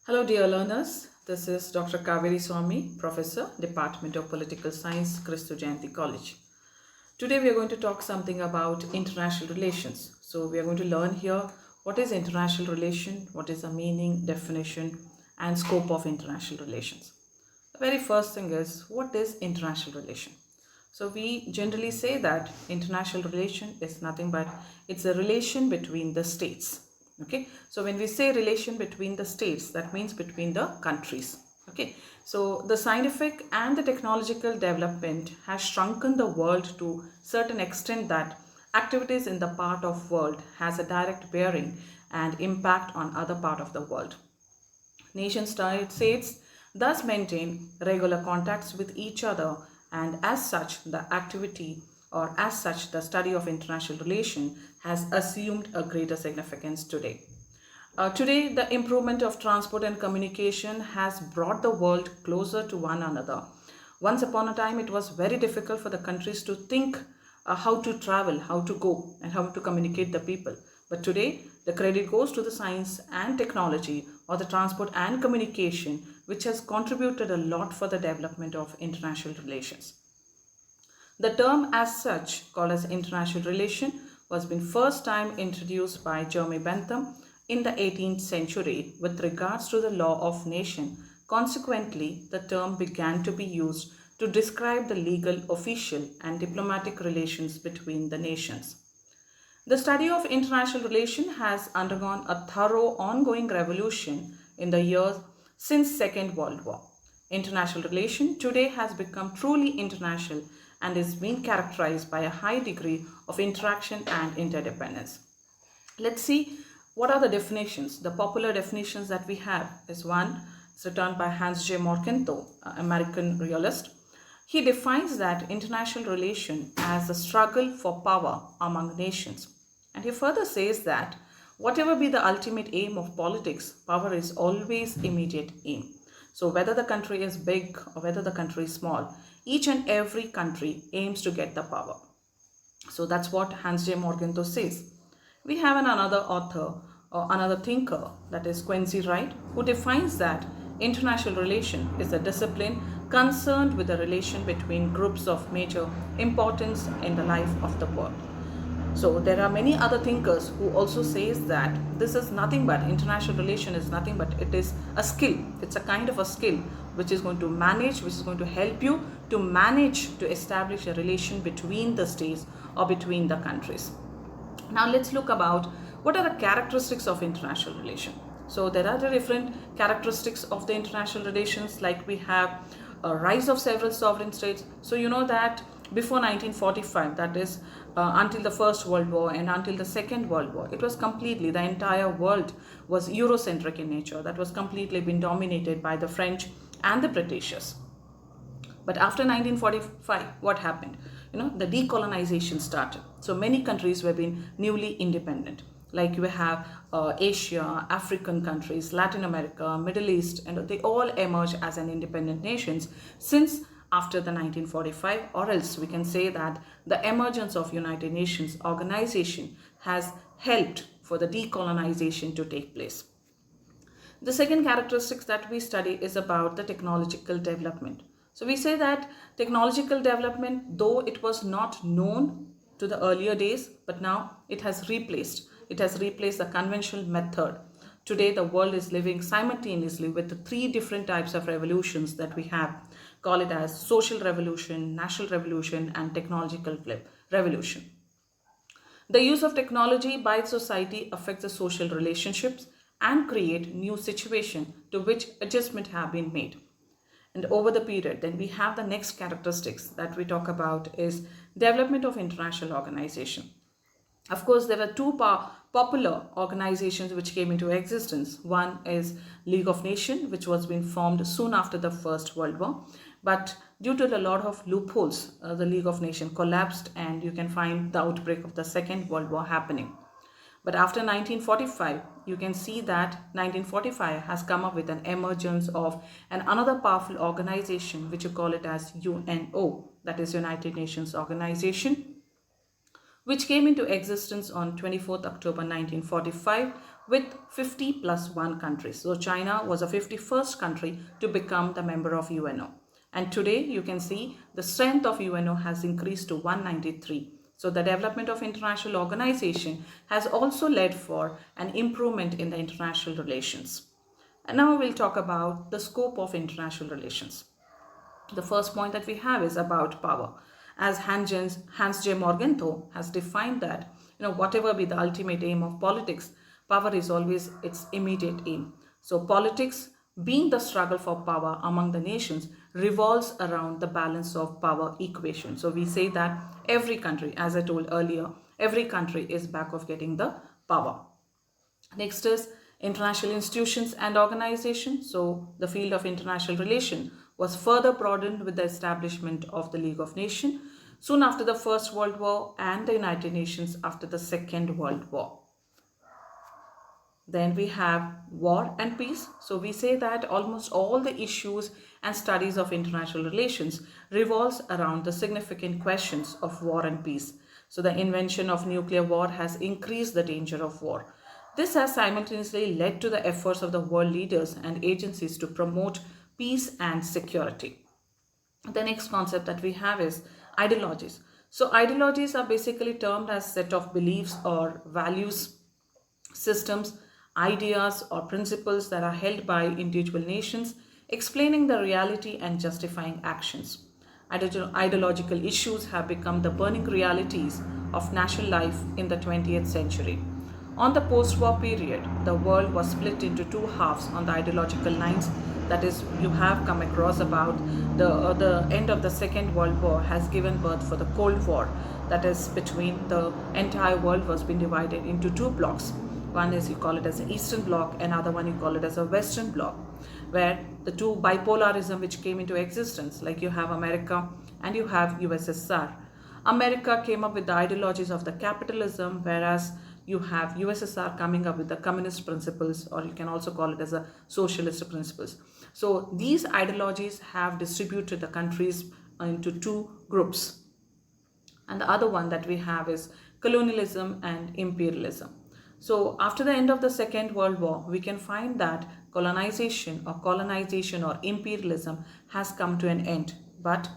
Hello, dear learners. This is Dr. Kaveri Swami, Professor, Department of Political Science, Christu Jayanti College. Today, we are going to talk something about international relations. So, we are going to learn here what is international relation, what is the meaning, definition, and scope of international relations. The very first thing is what is international relation? So, we generally say that international relation is nothing but it's a relation between the states. Okay, so when we say relation between the states, that means between the countries. Okay, so the scientific and the technological development has shrunken the world to certain extent that activities in the part of world has a direct bearing and impact on other part of the world. Nation states thus maintain regular contacts with each other, and as such, the activity or as such, the study of international relation has assumed a greater significance today. Today, the improvement of transport and communication has brought the world closer to one another. Once upon a time, it was very difficult for the countries to think how to travel, how to go, and how to communicate the people. But today, the credit goes to the science and technology or the transport and communication, which has contributed a lot for the development of international relations. The term as such, called as international relation, was been first time introduced by Jeremy Bentham in the 18th century with regards to the law of nation. Consequently, the term began to be used to describe the legal, official, and diplomatic relations between the nations. The study of international relation has undergone a thorough ongoing revolution in the years since Second World War. International relation today has become truly international and is being characterized by a high degree of interaction and interdependence. Let's see what are the definitions. The popular definitions that we have is one, it's written by Hans J. Morgenthau, American realist. He defines that international relation as a struggle for power among nations. And he further says that whatever be the ultimate aim of politics, power is always immediate aim. So whether the country is big or whether the country is small, each and every country aims to get the power. So that's what Hans J. Morgenthau says. We have another author or another thinker, that is Quincy Wright, who defines that international relation is a discipline concerned with the relation between groups of major importance in the life of the world. So there are many other thinkers who also says that this is nothing but international relation is nothing but it is a skill. It's a kind of a skill which is going to manage, which is going to help you to manage to establish a relation between the states or between the countries. Now let's look about what are the characteristics of international relation. So there are the different characteristics of the international relations, like we have a rise of several sovereign states. So you know that before 1945, that is until the First World War and until the Second World War, it was completely, the entire world was Eurocentric in nature. That was completely been dominated by the French and the Britishers. But after 1945, what happened? The decolonization started. So many countries were being newly independent. Like we have Asia, African countries, Latin America, Middle East, and they all emerged as an independent nations since after the 1945, or else we can say that the emergence of United Nations organization has helped for the decolonization to take place. The second characteristics that we study is about the technological development. So we say that technological development, though it was not known to the earlier days, but now it has replaced. It has replaced the conventional method. Today, the world is living simultaneously with the three different types of revolutions that we have. Call it as social revolution, national revolution, and technological revolution. The use of technology by society affects the social relationships and create new situation to which adjustment have been made. And over the period, then we have the next characteristics that we talk about is development of international organization. Of course, there were two popular organizations which came into existence. One is League of Nations, which was being formed soon after the First World War. But due to a lot of loopholes, the League of Nations collapsed, and you can find the outbreak of the Second World War happening. But after 1945, you can see that 1945 has come up with an emergence of another powerful organization, which you call it as UNO, that is United Nations Organization, which came into existence on 24th October 1945 with 50 plus 1 countries. So China was the 51st country to become the member of UNO. And today you can see the strength of UNO has increased to 193. So the development of international organization has also led for an improvement in the international relations. And now we'll talk about the scope of international relations. The first point that we have is about power. As Hans J. Morgenthau has defined that, whatever be the ultimate aim of politics, power is always its immediate aim. So politics, being the struggle for power among the nations, revolves around the balance of power equation. So we say that every country, as I told earlier, every country is back of getting the power. Next is international institutions and organizations. So the field of international relation was further broadened with the establishment of the League of Nations soon after the First World War and the United Nations after the Second World War. Then we have war and peace. So we say that almost all the issues and studies of international relations revolves around the significant questions of war and peace. So the invention of nuclear war has increased the danger of war. This has simultaneously led to the efforts of the world leaders and agencies to promote peace and security. The next concept that we have is ideologies. So ideologies are basically termed as set of beliefs or values, systems, ideas or principles that are held by individual nations, explaining the reality and justifying actions. Ideological issues have become the burning realities of national life in the 20th century. On the post-war period, the world was split into two halves on the ideological lines. That is, you have come across about the end of the Second World War has given birth for the Cold War. That is, between the entire world was being divided into two blocks. One is you call it as the Eastern Bloc, another one you call it as a Western Bloc, where the two bipolarism which came into existence, like you have America and you have USSR. America came up with the ideologies of the capitalism, whereas you have USSR coming up with the communist principles, or you can also call it as a socialist principles. So these ideologies have distributed the countries into two groups. And the other one that we have is colonialism and imperialism. So after the end of the Second World War, we can find that colonization or imperialism has come to an end. But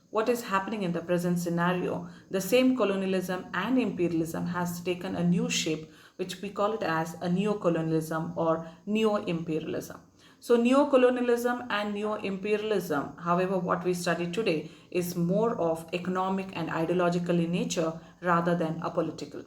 what is happening in the present scenario, the same colonialism and imperialism has taken a new shape, which we call it as a neo-colonialism or neo-imperialism. So neo-colonialism and neo-imperialism, however, what we study today is more of economic and ideological in nature rather than a political.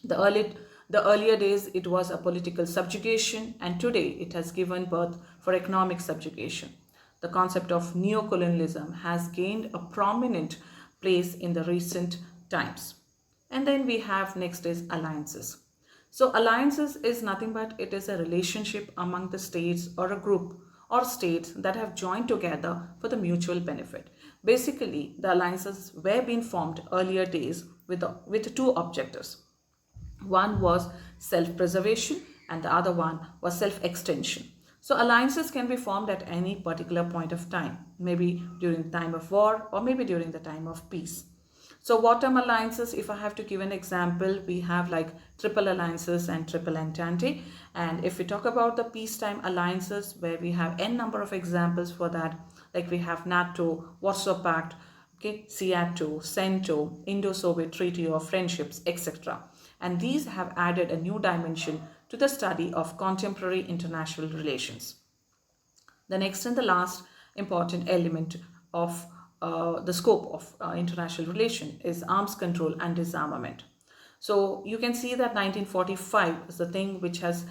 The earlier days, it was a political subjugation, and today it has given birth for economic subjugation. The concept of neocolonialism has gained a prominent place in the recent times. And then we have next is alliances. So alliances is nothing but it is a relationship among the states or a group or states that have joined together for the mutual benefit. Basically, the alliances were being formed earlier days with two objectives. One was self-preservation and the other one was self-extension. So alliances can be formed at any particular point of time, maybe during the time of war or maybe during the time of peace. So wartime alliances, if I have to give an example, we have like triple alliances and triple entente. And if we talk about the peacetime alliances, where we have n number of examples for that, like we have NATO, Warsaw Pact, okay, SEATO, CENTO, Indo-Soviet Treaty of Friendships, etc. And these have added a new dimension to the study of contemporary international relations. The next and the last important element of the scope of international relation is arms control and disarmament. So you can see that 1945 is the thing which has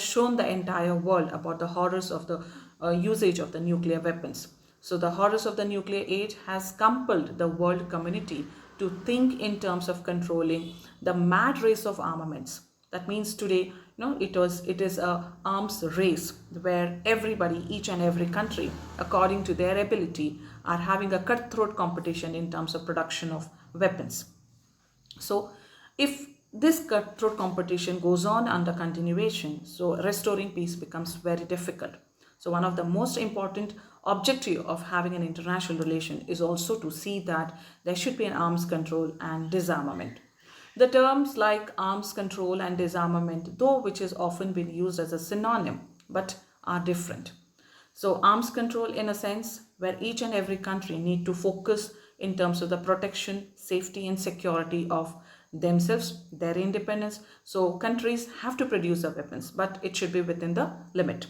shown the entire world about the horrors of the usage of the nuclear weapons. So the horrors of the nuclear age has compelled the world community to think in terms of controlling the mad race of armaments. That means today, it is a arms race where everybody, each and every country, according to their ability, are having a cutthroat competition in terms of production of weapons. So if this cutthroat competition goes on under continuation, so restoring peace becomes very difficult. So one of the most important objective of having an international relation is also to see that there should be an arms control and disarmament. The terms like arms control and disarmament, though which is often been used as a synonym, but are different. So arms control in a sense where each and every country need to focus in terms of the protection, safety and security of themselves, their independence. So countries have to produce the weapons, but it should be within the limit.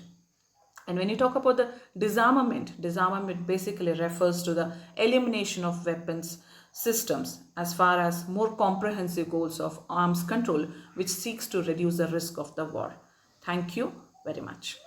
And when you talk about the disarmament basically refers to the elimination of weapons systems as far as more comprehensive goals of arms control, which seeks to reduce the risk of the war. Thank you very much.